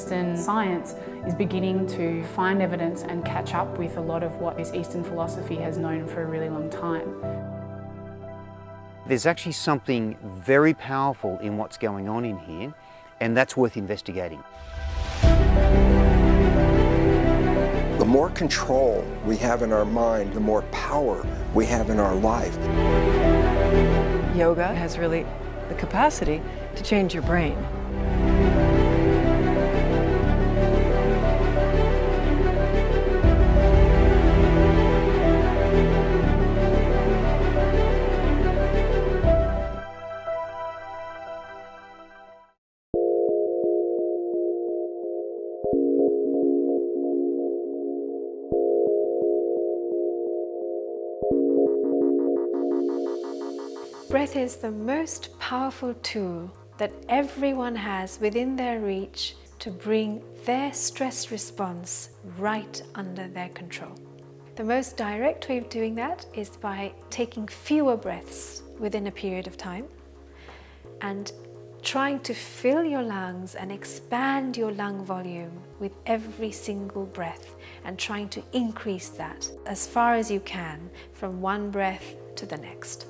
Western science is beginning to find evidence and catch up with a lot of what this Eastern philosophy has known for a really long time. There's actually something very powerful in what's going on in here, and that's worth investigating. The more control we have in our mind, the more power we have in our life. Yoga has really the capacity to change your brain. Breath is the most powerful tool that everyone has within their reach to bring their stress response right under their control. The most direct way of doing that is by taking fewer breaths within a period of time and trying to fill your lungs and expand your lung volume with every single breath, and trying to increase that as far as you can from one breath to the next.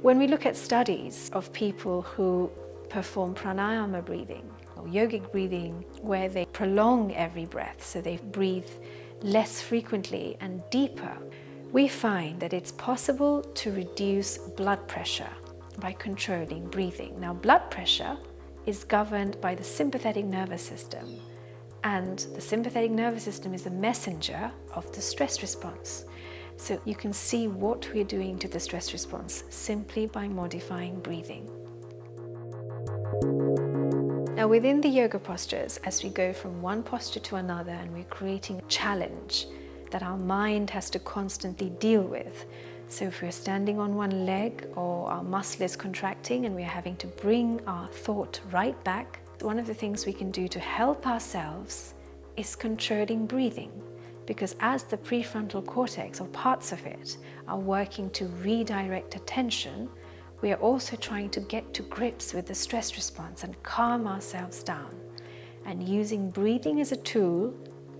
When we look at studies of people who perform pranayama breathing or yogic breathing, where they prolong every breath, so they breathe less frequently and deeper, we find that it's possible to reduce blood pressure by controlling breathing. Now, blood pressure is governed by the sympathetic nervous system, and the sympathetic nervous system is a messenger of the stress response. So you can see what we're doing to the stress response simply by modifying breathing. Now, within the yoga postures, as we go from one posture to another and we're creating a challenge that our mind has to constantly deal with. So if we're standing on one leg or our muscle is contracting and we're having to bring our thought right back, one of the things we can do to help ourselves is controlling breathing. Because as the prefrontal cortex, or parts of it, are working to redirect attention, we are also trying to get to grips with the stress response and calm ourselves down. And using breathing as a tool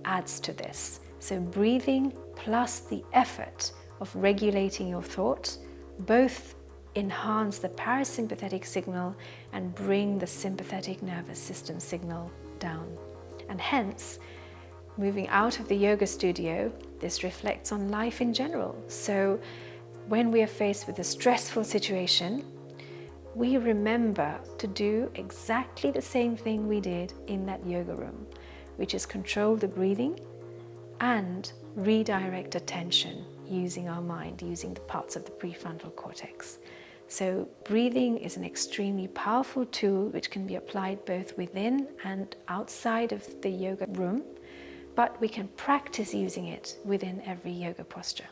adds to this. So breathing plus the effort of regulating your thought both enhance the parasympathetic signal and bring the sympathetic nervous system signal down. And hence, moving out of the yoga studio, this reflects on life in general. So when we are faced with a stressful situation, we remember to do exactly the same thing we did in that yoga room, which is control the breathing and redirect attention using our mind, using the parts of the prefrontal cortex. So breathing is an extremely powerful tool which can be applied both within and outside of the yoga room, but we can practice using it within every yoga posture.